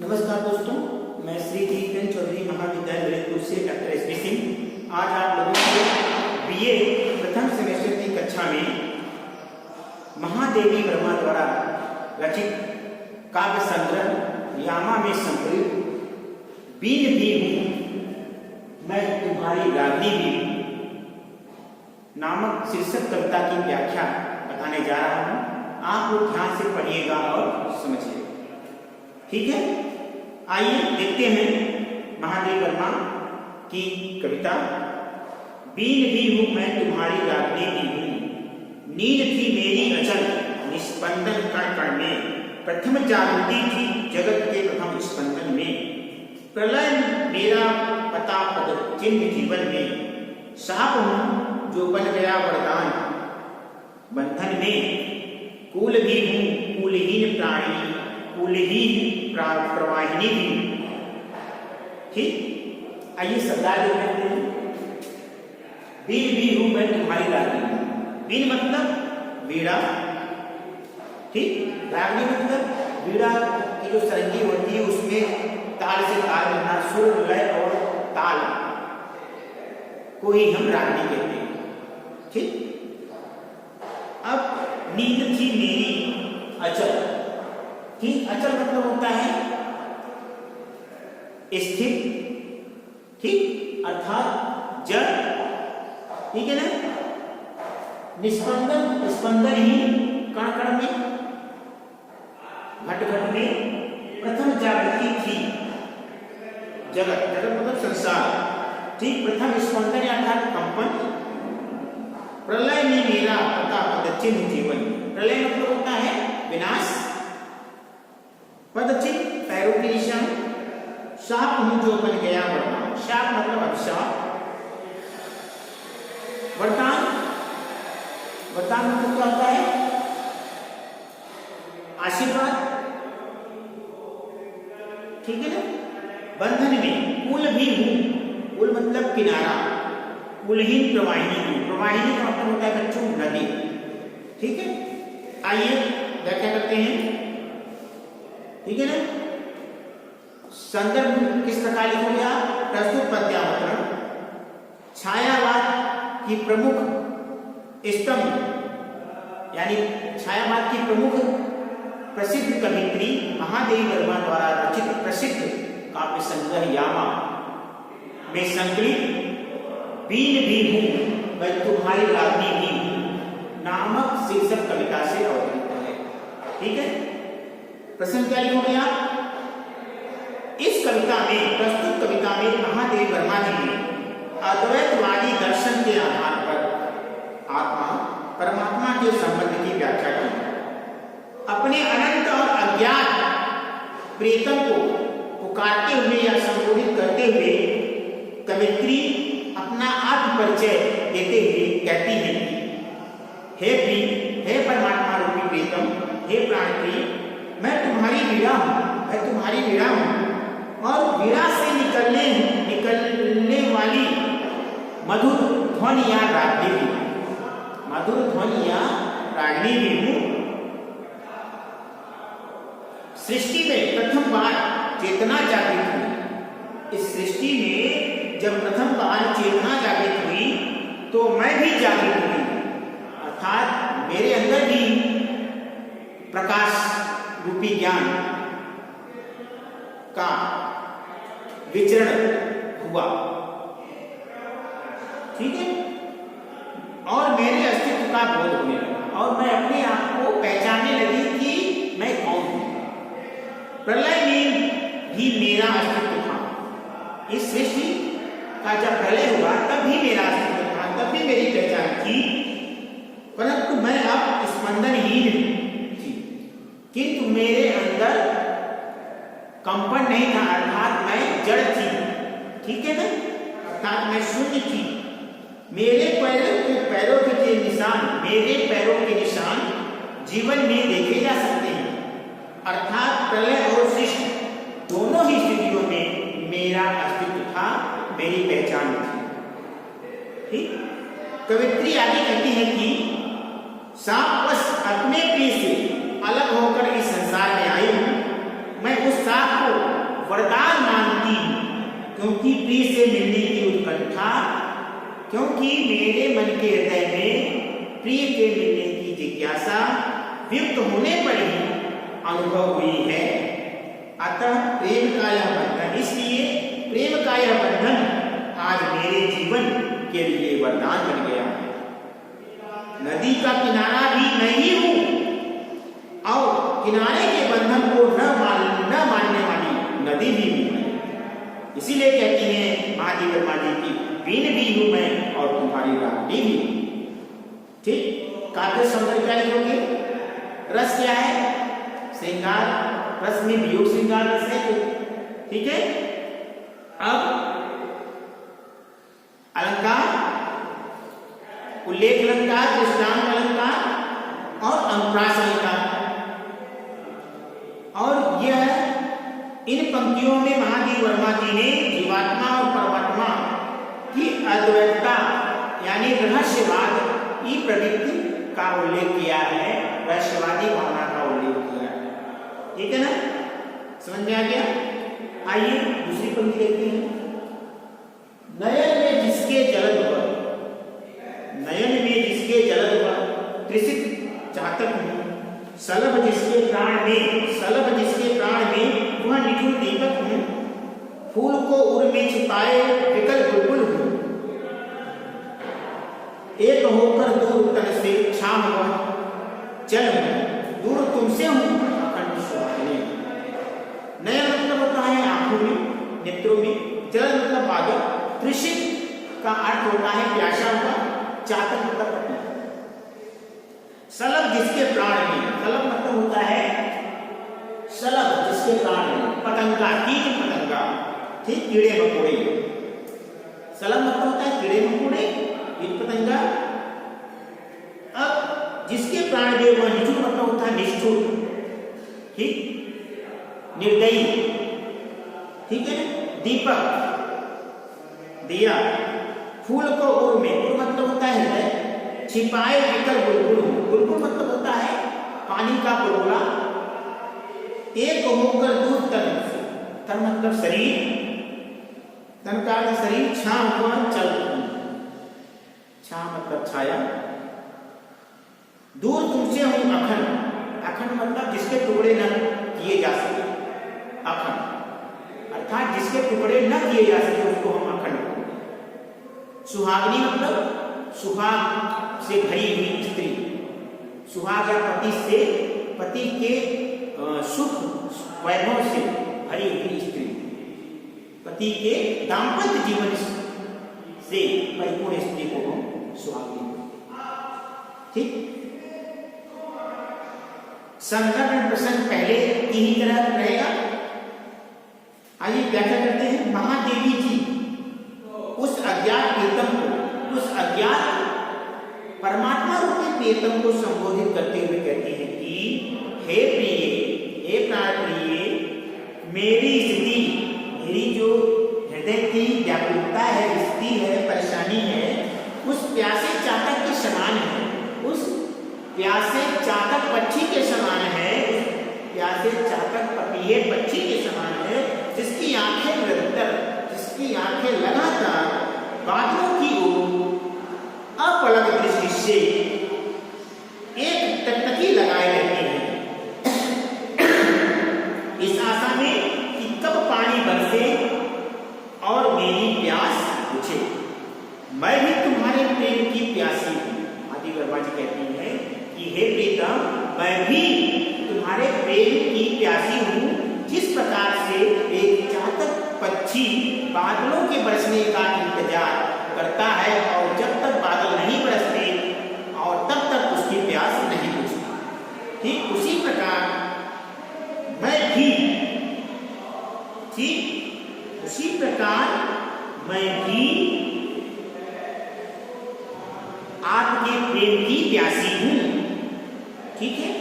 नमस्कार दोस्तों, मैं श्री धीरेन्द्र चौधरी महाविद्यालय ललितपुर से डॉक्टर एस.पी. सिंह आज आप लोगों को बीए प्रथम सेमेस्टर की कक्षा में महादेवी वर्मा द्वारा रचित काव्य संग्रह यामा में संकलित बीन भी हूँ मैं तुम्हारी रागनी भी नामक शीर्षक कविता की व्याख्या बताने जा रहा हूँ। आप लोग ध्यान से पढ़िएगा और समझिएगा, ठीक है। आइए देखते हैं महादेवी वर्मा की कविता। बीन भी हूँ मैं तुम्हारी रागनी भी हूँ, नींद थी मेरी अचल निस्पंदन कण कण में, प्रथम जागृति थी जगत के प्रथम स्पंदन में, प्रलय मेरा पता पद चिन्ह जीवन में, साप हूँ जो बन गया वरदान बंधन में, कूल भी हूँ कूलहीन प्राणी कूलहीन प्रवाहिनी भी। ठीक, आइए शब्दार्थ देखते हैं। बीन भी हूँ मैं तुम्हारी रागनी, बीन मतलब वीणा, ठीक, रागनी मतलब वीणा की जो सरंगी होती है उसमें ताल से ताल मिलना, सुर लय और ताल को ही हम रागनी कहते हैं, ठीक। अब नींद थी मेरी अचल, ठीक, अचल मतलब होता है स्थिर, ठीक, अर्थात जड़, ठीक है ना। निस्पंदन, स्पंदन ही कण कण में घट घट में, प्रथम जागृति थी जगत, जगत मतलब संसार, ठीक, प्रथम स्पंदन अर्थात कंपन, प्रलय में मेरा पता पद चिन्ह जीवन, प्रलय मतलब होता है विनाश, पद चिन्ह पैरों के निशान, शाप हूं जो बन गया वरदान, शाप मतलब अभिशाप, वरदान, वरदान मतलब क्या होता है आशीर्वाद, ठीक है ना। बंधन में कूल भी हूं, कूल मतलब किनारा, कूलहीन प्रवाहिनी हूं, प्रवाहिनी का मतलब होता है बच्चों नदी, ठीक है। आइए व्याख्या करते हैं, ठीक है ना। संदर्भ किस प्रकार लिखोगे आप? प्रस्तुत पद्यावतरण छायावाद की प्रमुख स्तंभ यानी छायावाद की प्रमुख प्रसिद्ध कवित्री महादेवी वर्मा द्वारा रचित प्रसिद्ध काव्य संग्रह यामा में संकलित बीन भी हूँ मैं तुम्हारी रागनी भी हूँ नामक शीर्षक कविता से अवतरित है, ठीक है। प्रश्न क्या लिखोगे आप? इस कविता में, प्रस्तुत कविता में महादेवी वर्मा जी ने अद्वैतवादी दर्शन के आधार पर आत्मा परमात्मा के संबंध की व्याख्या की, अपने अनंत और अज्ञात प्रियतम को पुकारते हुए या संबोधित करते हुए कवित्री अपना आत्म परिचय देते हुए कहती है कि हे परमात्मा रूपी प्रियतम, हे प्राणप्रिय, मैं तुम्हारी वीणा हूँ, मैं तुम्हारी वीणा हूँ और वीणा से निकलने वाली मधुर ध्वनि या रागनी भी, मधुर ध्वनि या रागनी भी हूँ। सृष्टि में प्रथम बार चेतना जागृत हुई, इस सृष्टि में जब प्रथम बार चेतना जागृत हुई तो मैं भी जागृत हुई, अर्थात मेरे अंदर भी प्रकाश रूपी ज्ञान का विचरण हुआ, ठीक है, और मेरे अस्तित्व का बोध होने लगा और मैं अपने आप को पहचानने लगी कि मैं कौन हूं। प्रलय में भी मेरा अस्तित्व था, इस सृष्टि का जब प्रलय हुआ तब भी मेरा अस्तित्व था, तब भी मेरी पहचान थी, परंतु मैं अब स्पंदनहीन थी, किंतु मेरे अंदर कंपन नहीं था, अर्थात मैं जड़ थी, ठीक है ना, अर्थात मैं शून्य थी। मेरे पैरों के निशान, मेरे पैरों के निशान जीवन में देखे जा सकते हैं, अर्थात प्रलय और सृष्टि दोनों ही स्थितियों में मेरा अस्तित्व था, मेरी पहचान थी, ठीक। कवित्री आगे कहती है कि सांप बस अपने प्रिय से अलग होकर इस संसार में आई हूं, मैं उस सांप को वरदान मानती, क्योंकि प्रिय से मिलने की उत्कंठा, क्योंकि मेरे मन के हृदय में प्रिय के मिलने की जिज्ञासा व्यक्त होने पर ही अनुभव हुई है। अतः प्रेम का यह बंधन, इसलिए प्रेम का यह बंधन आज मेरे जीवन के लिए वरदान बन गया है। नदी का किनारा भी मैं ही हूं और किनारे के बंधन को न मानने वाली नदी भी हूं मैं। इसीलिए कहती हैं महादेवी वर्मा जी की, बीन भी हूं मैं और तुम्हारी रानी भी। ठीक, काव्य सौंदर्य क्या लिखोगे? रस क्या है? श्रृंगार रस में वियोग श्रृंगार रस है। ठीक है, अब अलंकार, उल्लेख अलंकार, दृष्टांत अलंकार और अनुप्रास अलंकार। और यह इन पंक्तियों में महादेवी वर्मा जी ने जीवात्मा और परमात्मा की अद्वैतता यानी रहस्यवाद की प्रवृत्ति का उल्लेख किया है, रहस्यवादी भावना का उल्लेख किया है। ठीक है ना, समझ में आ गया? आइए दूसरी पंक्ति देखते हैं। नयन में जिसके जलद पर, नयन में जिसके जलद पर त्रिसित चातक हूं, सलभ जिसके प्राण में वह निठुर दीपक हूं, फूल को उर में छिपाए विकल बुलबुल हूं, एक होकर दूर तन से छाम वह जल हूं, दूर तुमसे हूं अखंड सुहागने। नयन मतलब होता है आंखों में, नेत्रों में, जल मतलब बादल, त्रिशित का अर्थ होता है प्यासा हुआ, चातक मतलब पति। सलभ जिसके प्राण में, सलभ मतलब होता है सलभ जिसके प्राण में, पतंगा, कीट पतंगा, ठीक, कीड़े मकोड़े। सलभ मतलब होता है कीड़े मकोड़े, कीट पतंगा। अब जिसके प्राण में वह निष्ठुर मतलब होता है निष्ठुर, ठीक, निर्दयी। ठीक है, दीपक, दिया, फूल को उर में, उर मतलब होता है हृदय, छिपाए विकल बुलबुल, बुलबुल मतलब होता है पानी का बुलबुला, एक होकर दूर तन से, तन मतलब शरीर, तन का शरीर, छा हुआ चल, छा मतलब छाया, दूर तुमसे हूं अखंड, अखंड मतलब जिसके टुकड़े न किए जा सके, अखंड अर्थात जिसके टुकड़े न किए जा सके उसको हम अखंड। सुहागनी मतलब सुहाग से भरी हुई स्त्री, सुहाग या पति से, पति के सुख वैभव से भरी हुई स्त्री, पति के दाम्पत्य जीवन से परिपूर्ण स्त्री को हम सुहागनी। ठीक, संदर्भ प्रसंग पहले की ही तरह रहेगा। आइए व्याख्या करते हैं। महादेवी जी उस अज्ञात प्रियतम को, उस अज्ञात परमात्मा रूपी प्रियतम को संबोधित करते हुए कहती है कि हे प्रिय, हे प्राण प्रिय, मेरी स्थिति, मेरी जो हृदय की व्याकुलता है, स्थिति है, परेशानी है, उस प्यासे चातक के समान है, उस प्यासे चातक पक्षी के समान है, प्यासे चातक पपीहे पक्षी के समान है, जिसकी आंखें निरंतर, जिसकी आंखें लगातार बादलों की ओर अपलक दृष्टि से एक टकटकी लगाए रहती है, इस आशा में कि कब पानी बरसे और मेरी प्यास बुझे। मैं भी तुम्हारे प्रेम की प्यासी हूं। महादेवी वर्मा जी कहती हैं कि हे प्रीतम, मैं भी तुम्हारे प्रेम की प्यासी हूं। जिस प्रकार से एक चातक पक्षी बादलों के बरसने का इंतजार करता है और जब तक बादल नहीं बरसते और तब तक उसकी प्यास नहीं बुझती, ठीक उसी प्रकार मैं भी, ठीक उसी प्रकार मैं भी आपके प्रेम की प्यासी हूं। ठीक है,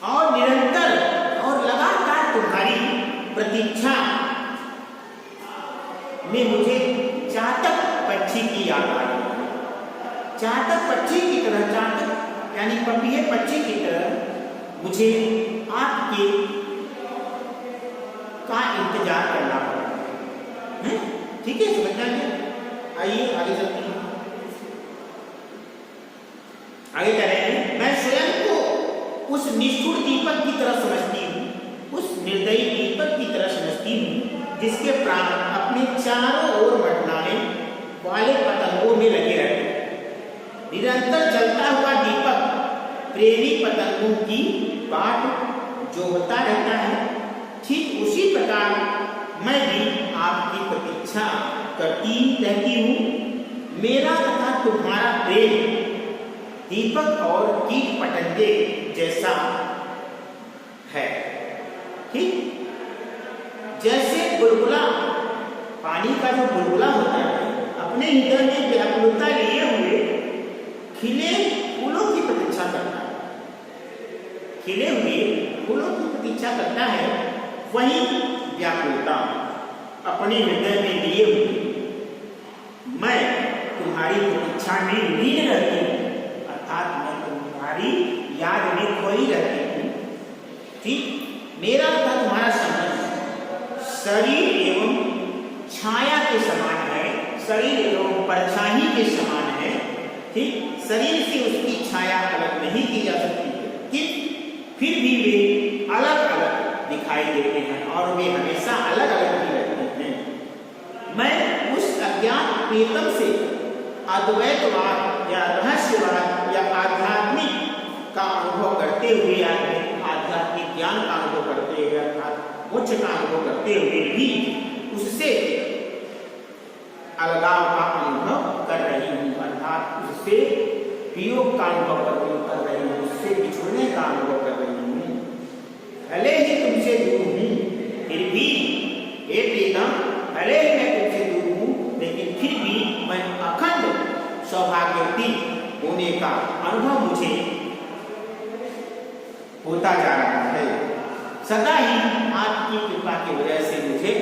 और निरंतर और लगातार तुम्हारी प्रतीक्षा में मुझे चातक पक्षी की याद आ रही है। चातक पक्षी की तरह, चातक यानी पपीहे पक्षी की तरह मुझे आपके का इंतजार करना पड़ा। ठीक है, समझ में आइए आगे चलते हैं। आगे कह रहे हैं, मैं स्वयं को उस निष्ठुर दीपक की तरह समझती हूँ, उस निर्दयी दीपक की तरह समझती हूँ जिसके प्राण अपने चारों ओर मंडलाने वाले पतंगों में लगे रहते हैं। निरंतर जलता हुआ दीपक प्रेमी पतंगों की बाट जोहता रहता है। ठीक उसी प्रकार मैं भी आपकी प्रतीक्षा करती रहती हूँ। मेरा तथा तुम्हारा प्रेम दीपक और कीट पतंगे जैसा है। ठीक, जैसे बुलबुला, पानी का जो बुलबुला होता है, अपने हृदय में व्याकुलता लिए हुए खिले फूलों की प्रतीक्षा करता है, खिले हुए फूलों की प्रतीक्षा करता है, वही व्याकुलता अपने हृदय में लिए हुए मैं तुम्हारी प्रतीक्षा में लीन रहती हूँ, अर्थात मैं तुम्हारी याद में खोई रहती हूँ। ठीक, मेरा तथा तुम्हारा संबंध शरीर एवं छाया के समान है, शरीर एवं परछाई के समान है। ठीक, शरीर से उसकी छाया अलग नहीं की जा सकती, लेकिन फिर भी वे अलग अलग दिखाई देते हैं और वे हमेशा अलग अलग ही रहते हैं। मैं उस अज्ञात प्रीतम से अद्वैतवाद या रहस्यवाद या आध्यात्मिक का अनुभव करते हुए, आध्यात्मिक ज्ञान का अनुभव करते हुए, अर्थात मोक्ष का अनुभव करते हुए भी उससे अलगाव का अनुभव कर रही हूँ, अर्थात उससे वियोग का अनुभव कर रही हूँ, उससे बिछुड़ने का अनुभव कर रही हूँ। भले ही तुमसे दूर हूँ, फिर भी हे प्रीतम, भले ही मैं तुमसे दूर हूँ, लेकिन फिर भी मैं अखंड सौभाग्यवती होने का अनुभव मुझे होता जा रहा है। सदा ही आपकी कृपा की वजह से मुझे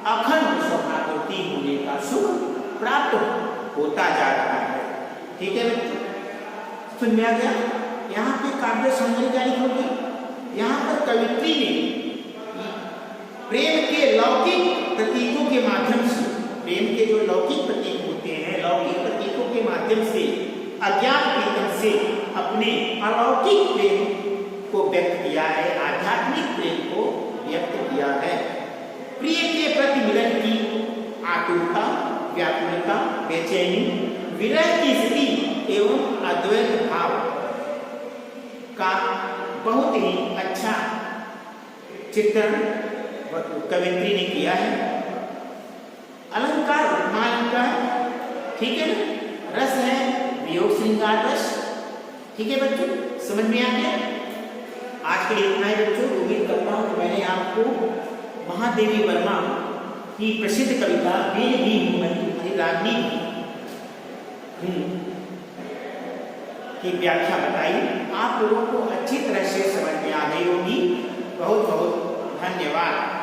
अखंड सौभाग्यवती होने का सुख प्राप्त होता जा रहा है। ठीक है बच्चों, सुन में आ गया। यहाँ पे काव्य सौंदर्य क्या लिखोगे? यहाँ पर कवित्री ने प्रेम के लौकिक प्रतीकों के माध्यम से, प्रेम के जो लौकिक प्रतीक होते हैं, लौकिक प्रतीकों के माध्यम से अज्ञात प्रीतम से अपने अलौकिक प्रेम को व्यक्त किया है, आध्यात्मिक प्रेम को व्यक्त किया है। प्रिय के प्रति मिलन की आतुरता, व्याकुलता, बेचैनी, विरह की स्थिति एवं अद्वैत भाव का बहुत ही अच्छा चित्रण कवित्री ने किया है। अलंकार उपमालंकार, ठीक है ना, रस है वियोग श्रृंगार रस। ठीक है बच्चों, समझ में आ गया? आज के लिए इतना ही बच्चों। उम्मीद करता हूँ कि मैंने आपको महादेवी वर्मा की प्रसिद्ध कविता वीर भी हूँ मैं तुम्हारी रागनी हूँ की व्याख्या बताई। आप लोगों को अच्छी तरह से समझ में आ गई होगी। बहुत बहुत धन्यवाद।